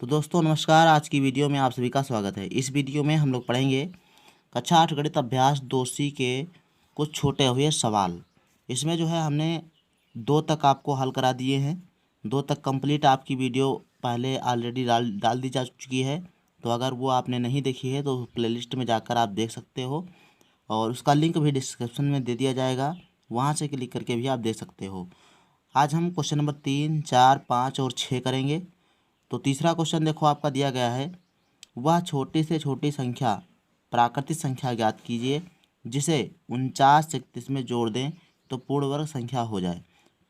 तो दोस्तों नमस्कार। आज की वीडियो में आप सभी का स्वागत है। इस वीडियो में हम लोग पढ़ेंगे कक्षा 8 गणित अभ्यास 2C के कुछ छोटे हुए सवाल। इसमें जो है हमने 2 तक आपको हल करा दिए हैं। 2 तक कंप्लीट आपकी वीडियो पहले ऑलरेडी डाल दी जा चुकी है। तो अगर वो आपने नहीं देखी है तो प्लेलिस्ट में जाकर आप देख सकते हो और उसका लिंक भी डिस्क्रिप्शन में दे दिया जाएगा, वहाँ से क्लिक करके भी आप देख सकते हो। आज हम क्वेश्चन नंबर 3, 4, 5 और 6 करेंगे। तो तीसरा क्वेश्चन देखो आपका दिया गया है, वह छोटी से छोटी संख्या प्राकृतिक संख्या ज्ञात कीजिए जिसे 49 से 31 में जोड़ दें तो पूर्ण वर्ग संख्या हो जाए।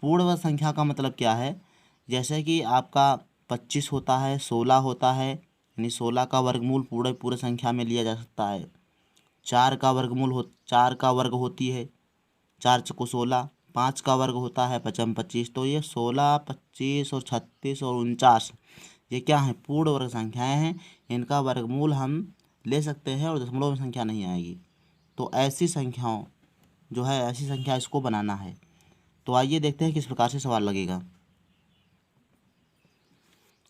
पूर्ण वर्ग संख्या का मतलब क्या है? जैसे कि आपका 25 होता है, 16 होता है, यानी 16 का वर्गमूल पूरे संख्या में लिया जा सकता है। 4 का वर्ग होती है 4 चौको 16, 5 का वर्ग होता है 5 25। तो ये 16, 25 और 36 और 49 ये क्या है? पूर्ण वर्ग संख्याएं हैं। इनका वर्गमूल हम ले सकते हैं और दशमलव में संख्या नहीं आएगी। तो ऐसी संख्या इसको बनाना है। तो आइए देखते हैं किस प्रकार से सवाल लगेगा।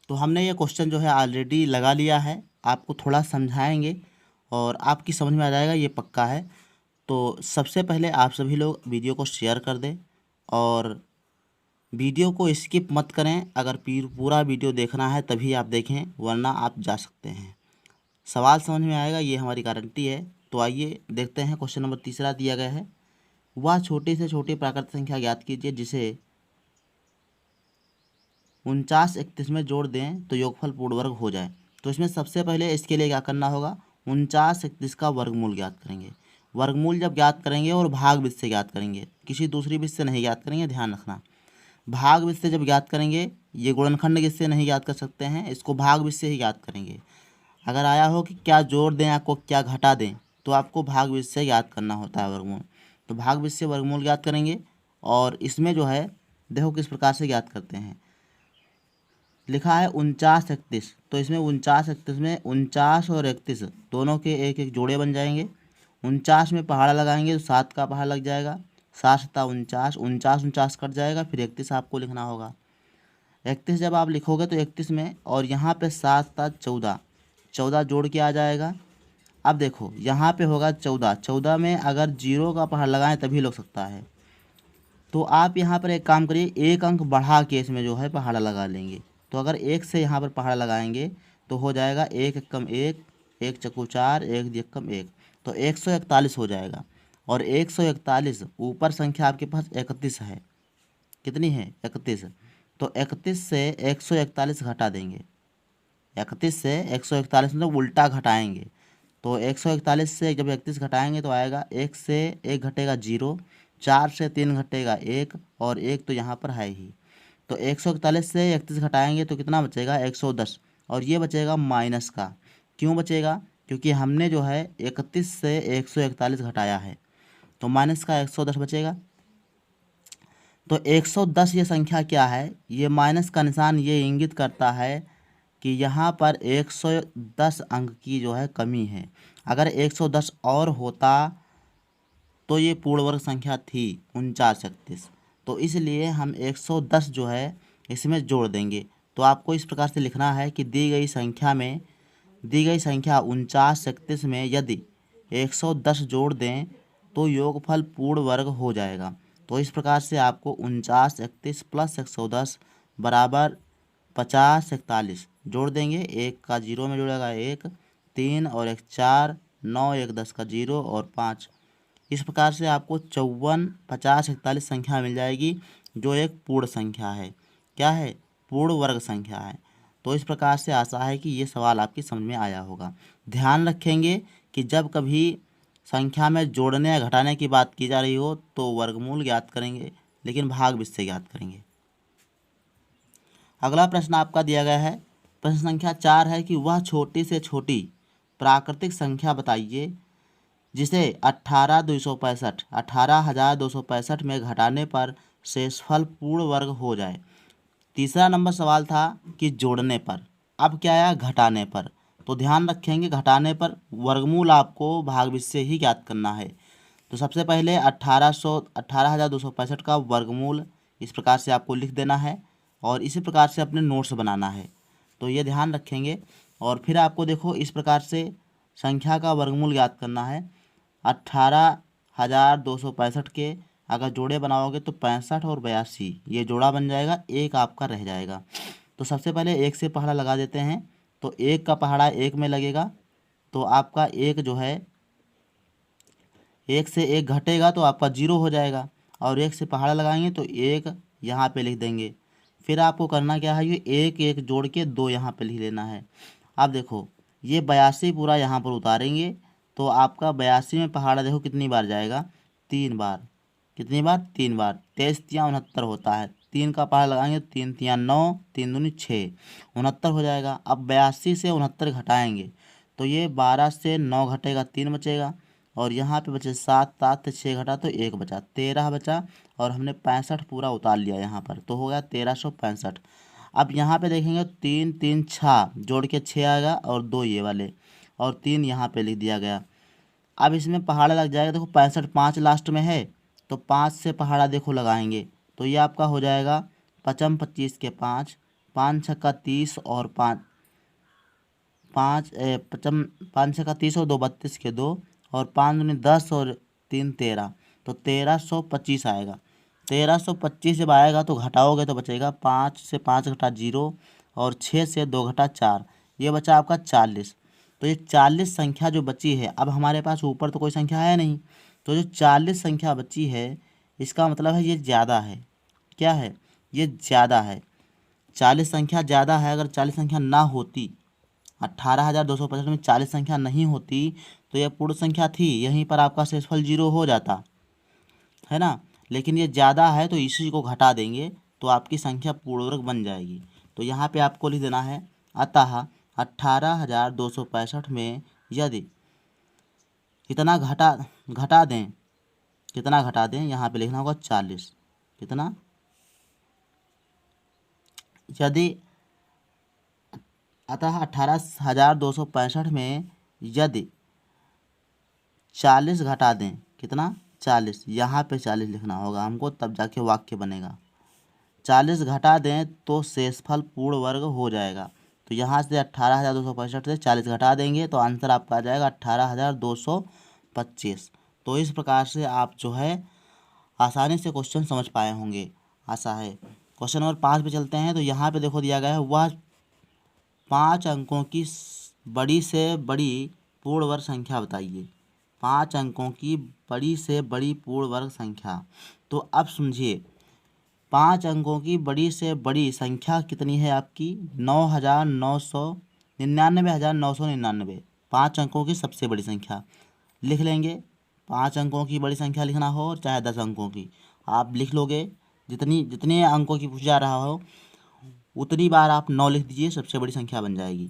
तो हमने ये क्वेश्चन जो है ऑलरेडी लगा लिया है, आपको थोड़ा समझाएंगे और आपकी समझ में आ जाएगा, ये पक्का है। तो सबसे पहले आप सभी लोग वीडियो को शेयर कर दें और वीडियो को स्किप मत करें। अगर पूरा वीडियो देखना है तभी आप देखें, वरना आप जा सकते हैं। सवाल समझ में आएगा, ये हमारी गारंटी है। तो आइए देखते हैं। क्वेश्चन नंबर तीसरा दिया गया है, वह छोटी से छोटी प्राकृतिक संख्या ज्ञात कीजिए जिसे 49 31 में जोड़ दें तो योगफल पूर्ण वर्ग हो जाए। तो इसमें सबसे पहले इसके लिए क्या करना होगा? 49 31 का वर्गमूल ज्ञात करेंगे। वर्गमूल जब ज्ञात करेंगे और भाग विधि से ज्ञात करेंगे, किसी दूसरी विधि से नहीं ज्ञात करेंगे, ध्यान रखना। भाग विधि से जब ज्ञात करेंगे, ये गुणनखंड विधि से नहीं ज्ञात कर सकते हैं, इसको भाग विधि से ही ज्ञात करेंगे। अगर आया हो कि क्या जोड़ दें आपको क्या घटा दें, तो आपको भाग विधि से ज्ञात करना होता है वर्गमूल। तो भाग विधि से वर्गमूल ज्ञात करेंगे और इसमें जो है देखो किस प्रकार से ज्ञात करते हैं। लिखा है 49 31, तो इसमें 49 31 में 49 और 31 दोनों के एक एक जोड़े बन जाएंगे। 49 में पहाड़ा लगाएंगे तो 7 का पहाड़ा लग जाएगा। 7 7 49, 49 कट जाएगा, फिर 31 आपको लिखना होगा। 31 जब आप लिखोगे तो 31 में और यहाँ पे 7 7 14, 14 जोड़ के आ जाएगा। अब देखो यहाँ पे होगा 14, 14 में अगर 0 का पहाड़ लगाएं तभी लग सकता है। तो आप यहाँ पर एक काम करिए, एक अंक बढ़ा के इसमें जो है पहाड़ा लगा लेंगे। तो अगर 1 से यहाँ पर पहाड़ा लगाएंगे तो हो जाएगा 1 एकम 1, 1 चक्कू 4, 1 दियक्कम 1, तो 141 हो जाएगा। और 141 ऊपर संख्या आपके पास 31 है। कितनी है? 31। तो 31 से 141 घटा देंगे। 31 से 141 मतलब उल्टा घटाएंगे। तो 141 से जब 31 घटाएंगे तो आएगा 1 से 1 घटेगा 0, 4 से 3 घटेगा 1 और 1 तो यहाँ पर है ही। तो 141 से 31 घटाएंगे तो कितना बचेगा? 110। और ये बचेगा माइनस का। क्यों बचेगा? क्योंकि हमने जो है 31 से 141 घटाया है, तो माइनस का 110 बचेगा। तो 110 ये संख्या क्या है? ये माइनस का निशान ये इंगित करता है कि यहाँ पर 110 अंक की जो है कमी है। अगर 110 और होता तो ये पूर्ण वर्ग संख्या थी 49 31। तो इसलिए हम 110 जो है इसमें जोड़ देंगे। तो आपको इस प्रकार से लिखना है कि दी गई संख्या 49 31 में यदि 110 जोड़ दें तो योगफल पूर्ण वर्ग हो जाएगा। तो इस प्रकार से आपको 49 31 प्लस 110 बराबर 50 41 जोड़ देंगे। 1 का 0 में जुड़ेगा 1, 3 और 1 4, 9 1 10 का 0 और 5। इस प्रकार से आपको 54 50 41 संख्या मिल जाएगी, जो एक पूर्ण संख्या है। क्या है? पूर्ण वर्ग संख्या है। तो इस प्रकार से आशा है कि ये सवाल आपकी समझ में आया होगा। ध्यान रखेंगे कि जब कभी संख्या में जोड़ने या घटाने की बात की जा रही हो तो वर्गमूल ज्ञात करेंगे, लेकिन भाग विधि से ज्ञात करेंगे। अगला प्रश्न आपका दिया गया है, प्रश्न संख्या 4 है कि वह छोटी से छोटी प्राकृतिक संख्या बताइए जिसे 18,265 में घटाने पर शेषफल पूर्ण वर्ग हो जाए। तीसरा नंबर सवाल था कि जोड़ने पर, अब क्या आया? घटाने पर। तो ध्यान रखेंगे घटाने पर वर्गमूल आपको भाग विधि से ही ज्ञात करना है। तो सबसे पहले 18,265 का वर्गमूल इस प्रकार से आपको लिख देना है और इसी प्रकार से अपने नोट्स बनाना है। तो ये ध्यान रखेंगे। और फिर आपको देखो इस प्रकार से संख्या का वर्गमूल ज्ञात करना है। 18,265 के अगर जोड़े बनाओगे तो 65 और 82 ये जोड़ा बन जाएगा, एक आपका रह जाएगा। तो सबसे पहले एक से पहाड़ा लगा देते हैं। तो एक का पहाड़ा एक में लगेगा, तो आपका एक जो है एक से एक घटेगा तो आपका जीरो हो जाएगा। और एक से पहाड़ा लगाएंगे तो एक यहाँ पे लिख देंगे। फिर आपको करना क्या है, ये एक एक जोड़ के दो यहाँ पे लिख लेना है। अब देखो ये 82 पूरा यहाँ पर उतारेंगे तो आपका 82 में पहाड़ा देखो कितनी बार जाएगा, 3 बार। कितनी बार, 3 बार। 23 तियाँ 69 होता है। 3 का पहाड़ा लगाएंगे, 3 तियाँ 9, 3 दूनी 6, 69 हो जाएगा। अब 82 से 69 घटाएंगे तो ये 12 से 9 घटेगा, 3 बचेगा। और यहाँ पे बचे 7, 7 से 6 घटा तो 1 बचा, 13 बचा। और हमने 65 पूरा उतार लिया यहाँ पर, तो हो गया 1365। अब यहाँ पे देखेंगे 3 3 6 जोड़ के 6 आएगा और 2 ये वाले, और 3 यहाँ पे लिख दिया गया। अब इसमें पहाड़ा लग जाएगा, देखो 65 5 लास्ट में है तो 5 से पहाड़ा देखो लगाएंगे तो ये आपका हो जाएगा 55 25 के 5, 5 छक्का 30 और 5 5 5 छक्का 30 और 2 32 के 2, और 5 दूनी 10 और 3 13, तो 1325 आएगा। 1325 जब आएगा तो घटाओगे तो बचेगा 5 से 5 घटा 0 और 6 से 2 घटा 4, ये बचा आपका 40। तो ये 40 संख्या जो बची है, अब हमारे पास ऊपर तो कोई संख्या है नहीं, तो जो 40 संख्या बची है इसका मतलब है ये ज़्यादा है। क्या है, ये ज़्यादा है। 40 संख्या ज़्यादा है। अगर 40 संख्या ना होती, 18,265 में 40 संख्या नहीं होती तो यह पूर्ण संख्या थी, यहीं पर आपका शेषफल 0 हो जाता है ना। लेकिन ये ज़्यादा है तो इसी को घटा देंगे तो आपकी संख्या पूर्ण वर्ग बन जाएगी। तो यहाँ पे आपको लिख देना है, अतः 18,265 में यदि कितना घटा दें, कितना घटा दें, यहाँ पे लिखना होगा 40। कितना, यदि अतः 18,265 में यदि 40 घटा दें, कितना, 40, यहाँ पे 40 लिखना होगा हमको, तब जाके वाक्य बनेगा। 40 घटा दें तो शेषफल पूर्ण वर्ग हो जाएगा। तो यहाँ से 18,265 से 40 घटा देंगे तो आंसर आपका आ जाएगा 18,225। तो इस प्रकार से आप जो है आसानी से क्वेश्चन समझ पाए होंगे, आशा है। क्वेश्चन नंबर 5 पे चलते हैं। तो यहाँ पे देखो दिया गया है, वह 5 अंकों की बड़ी से बड़ी पूर्ण वर्ग संख्या बताइए। 5 अंकों की बड़ी से बड़ी पूर्ण वर्ग संख्या। तो अब समझिए, 5 अंकों की बड़ी से बड़ी संख्या कितनी है आपकी, 99,999। 5 अंकों की सबसे बड़ी संख्या लिख लेंगे। 5 अंकों की बड़ी संख्या लिखना हो चाहे 10 अंकों की, आप लिख लोगे। जितने अंकों की पूछ जा रहा हो उतनी बार आप 9 लिख दीजिए, सबसे बड़ी संख्या बन जाएगी।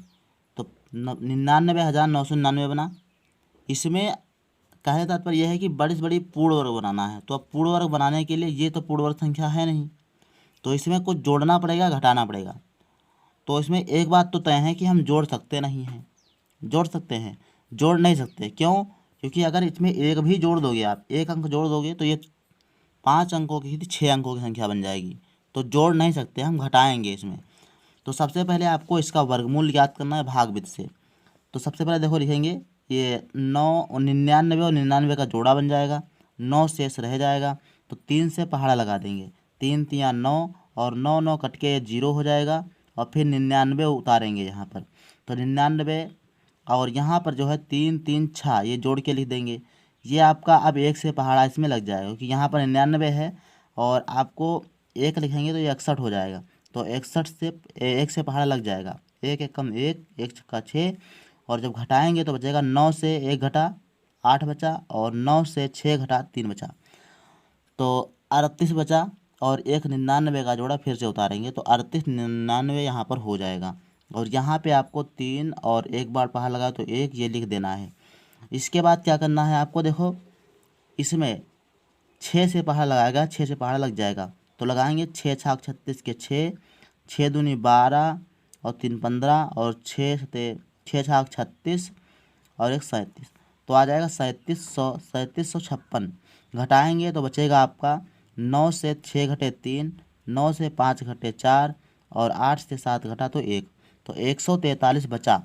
तो 99,999 बना। इसमें कहने तात्पर्य यह है कि बड़ी से बड़ी पूर्ण वर्ग बनाना है। तो अब पूर्ण वर्ग बनाने के लिए, ये तो पूर्ण वर्ग संख्या है नहीं, तो इसमें कुछ जोड़ना पड़ेगा, घटाना पड़ेगा। तो इसमें एक बात तो तय है कि हम जोड़ सकते नहीं हैं। जोड़ सकते हैं, जोड़ नहीं सकते। क्यों? क्योंकि अगर इसमें एक भी जोड़ दोगे, आप एक अंक जोड़ दोगे तो ये 5 अंकों की थी 6 अंकों की संख्या बन जाएगी। तो जोड़ नहीं सकते, हम घटाएंगे इसमें। तो सबसे पहले आपको इसका वर्गमूल ज्ञात करना है भागविद से। तो सबसे पहले देखो लिखेंगे, ये 99 और 99 का जोड़ा बन जाएगा, 9 शेष रह जाएगा। तो 3 से पहाड़ा लगा देंगे, 3 तियाँ 9 और 9 9 कट के 0 हो जाएगा। और फिर 99 उतारेंगे यहाँ पर, तो 99 और यहाँ पर जो है 3 3 6 ये जोड़ के लिख देंगे। ये आपका अब एक से पहाड़ा इसमें लग जाएगा, क्योंकि यहाँ पर 99 है और आपको एक लिखेंगे तो ये 61 हो जाएगा। तो 61 से एक से पहाड़ा लग जाएगा, एक एक कम एक, एक छक्का 6, और जब घटाएंगे तो बचेगा 9 से 1 घटा 8 बचा, और 9 से 6 घटा 3 बचा, तो 38 बचा। और एक 99 का जोड़ा फिर से उतारेंगे तो 38 99 यहाँ पर हो जाएगा। और यहाँ पे आपको 3 और एक बार पहाड़ लगा तो 1 ये लिख देना है। इसके बाद क्या करना है आपको, देखो इसमें 6 से पहाड़ लगाएगा, 6 से पहाड़ लग जाएगा तो लगाएंगे 6 छाक 36 के 6, 6 दूनी 12 और 3 15, और 6 छाक 36 और 1 37, तो आ जाएगा 3756। घटाएंगे तो बचेगा आपका 9 से 6 घटे 3, 9 से 5 घटे 4, और 8 से 7 घटा तो 1, तो 143 बचा।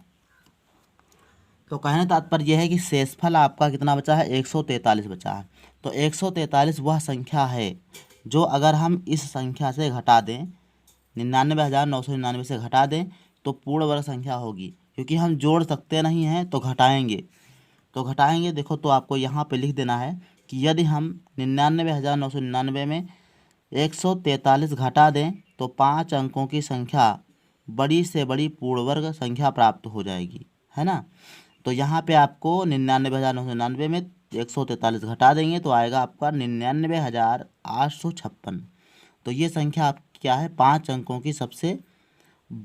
तो कहने तात्पर्य यह है कि शेषफल आपका कितना बचा है, 143 बचा है। तो 143 वह संख्या है जो अगर हम इस संख्या से घटा दें, 99,999 से घटा दें तो पूर्ण वर्ग संख्या होगी। क्योंकि हम जोड़ सकते नहीं हैं तो घटाएंगे। देखो तो आपको यहाँ पे लिख देना है कि यदि हम 99,999 में 143 घटा दें तो 5 अंकों की संख्या बड़ी से बड़ी पूर्ण वर्ग संख्या प्राप्त हो जाएगी, है ना। तो यहाँ पे आपको 99,999 में 143 घटा देंगे तो आएगा आपका 99,856। तो ये संख्या आपकी क्या है, 5 अंकों की सबसे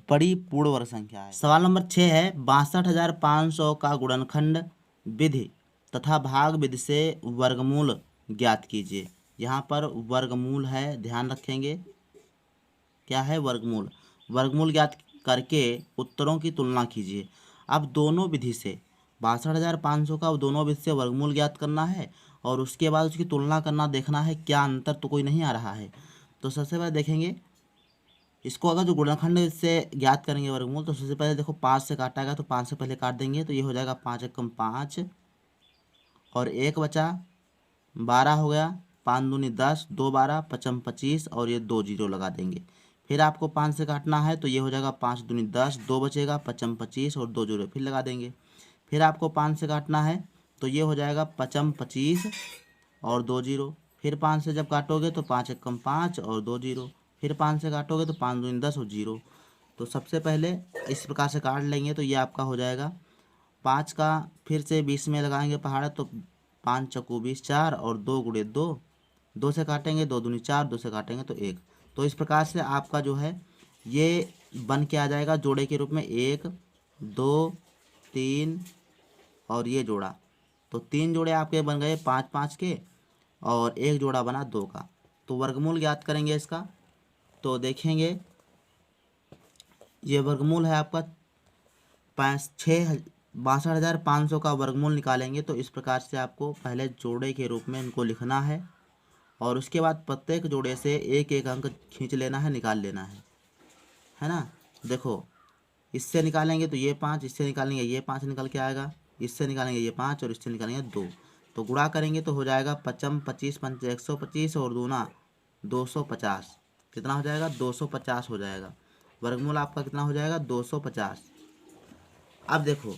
बड़ी पूर्ण वर्ग संख्या है। सवाल नंबर 6 है 62,500 का गुणनखंड विधि तथा भाग विधि से वर्गमूल ज्ञात कीजिए। यहाँ पर वर्गमूल है, ध्यान रखेंगे क्या है वर्गमूल। वर्गमूल ज्ञात करके उत्तरों की तुलना कीजिए। अब दोनों विधि से 62,500 का दोनों विधि से वर्गमूल ज्ञात करना है और उसके बाद उसकी तुलना करना, देखना है क्या अंतर तो कोई नहीं आ रहा है। तो सबसे पहले देखेंगे इसको, अगर जो गुणनखंड से ज्ञात करेंगे वर्गमूल, तो सबसे पहले देखो 5 से काटा तो 5 से पहले काट देंगे तो ये हो जाएगा 5 एकम 5 और 1 बचा, 12 हो गया, 5 दूनी 10, 2 12, 5 25 और ये 2 जीरो लगा देंगे। फिर आपको 5 से काटना है तो ये हो जाएगा 5 दूनी 10, 2 बचेगा, 5 25 और 2 जीरो फिर लगा देंगे। फिर आपको 5 से काटना है तो ये हो जाएगा 5 25 और 2 जीरो। फिर 5 से जब काटोगे तो 5 एकम 5 और 2 जीरो। फिर 5 से काटोगे तो 5 दूनी 10 और जीरो। तो सबसे पहले इस प्रकार से काट लेंगे तो ये आपका हो जाएगा 5 का, फिर से 20 में लगाएंगे पहाड़ा तो 5 चक्कू 20 4 और 2 गुणे 2, 2 से काटेंगे 2 दूनी 4, 2 से काटेंगे तो 1। तो इस प्रकार से आपका जो है ये बन के आ जाएगा जोड़े के रूप में 1 2 3 और ये जोड़ा। तो 3 जोड़े आपके बन गए 5 5 के और एक जोड़ा बना 2 का। तो वर्गमूल ज्ञात करेंगे इसका। तो देखेंगे ये वर्गमूल है आपका 62,500 का वर्गमूल निकालेंगे। तो इस प्रकार से आपको पहले जोड़े के रूप में इनको लिखना है और उसके बाद प्रत्येक जोड़े से एक एक अंक खींच लेना है, निकाल लेना है ना। देखो इससे निकालेंगे तो ये 5, इससे निकालेंगे ये 5 निकल के आएगा, इससे निकालेंगे ये 5 और इससे निकालेंगे 2। तो गुणा करेंगे तो हो जाएगा 5 25 5 125 और दूना 250। कितना हो जाएगा 250 हो जाएगा। वर्गमूल आपका कितना हो जाएगा 250। अब देखो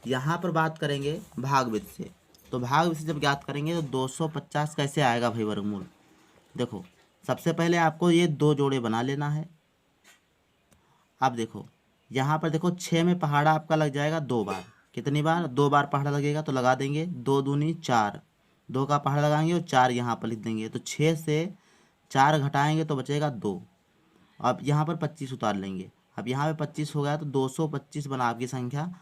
यहाँ पर बात करेंगे भाग विधि से। तो भाग विधि से जब ज्ञात करेंगे तो 250 कैसे आएगा भाई वर्गमूल। देखो सबसे पहले आपको ये 2 जोड़े बना लेना है। अब देखो यहाँ पर देखो 6 में पहाड़ा आपका लग जाएगा 2 बार। कितनी बार, 2 बार पहाड़ा लगेगा तो लगा देंगे 2 दूनी 4, 2 का पहाड़ा लगाएंगे और 4 यहाँ पर लिख देंगे। तो 6 से 4 घटाएंगे तो बचेगा 2। अब यहाँ पर 25 उतार लेंगे। अब यहाँ पे 25 हो गया तो 225 बना आपकी संख्या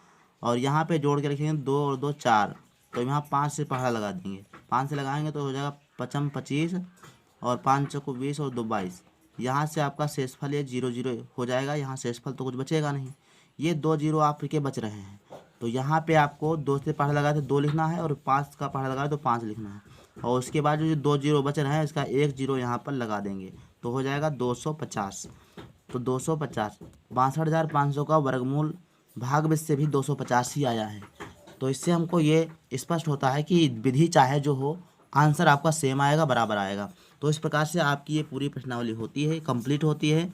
और यहाँ पे जोड़ के रखेंगे 2 और 2 4। तो यहाँ 5 से पहाड़ा लगा देंगे, 5 से लगाएंगे तो हो जाएगा 5 25 और 5 चौको 20 और 2 22। यहाँ से आपका शेषफल ये 0 0 हो जाएगा। यहाँ शेषफल तो कुछ बचेगा नहीं, ये 2 जीरो आपके बच रहे हैं। तो यहाँ पे आपको 2 से पहाड़ा लगाए तो 2 लिखना है और 5 का पहाड़ा लगाए तो 5 लिखना है और उसके बाद जो 2 जीरो बच रहे हैं इसका 1 जीरो यहाँ पर लगा देंगे तो हो जाएगा 250। तो 250 62,500 का वर्गमूल भाग विधि से भी 250 ही आया है। तो इससे हमको ये स्पष्ट होता है कि विधि चाहे जो हो आंसर आपका सेम आएगा, बराबर आएगा। तो इस प्रकार से आपकी ये पूरी प्रश्नावली होती है, कंप्लीट होती है।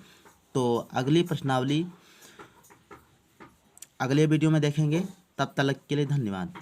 तो अगली प्रश्नावली अगले वीडियो में देखेंगे। तब तक के लिए धन्यवाद।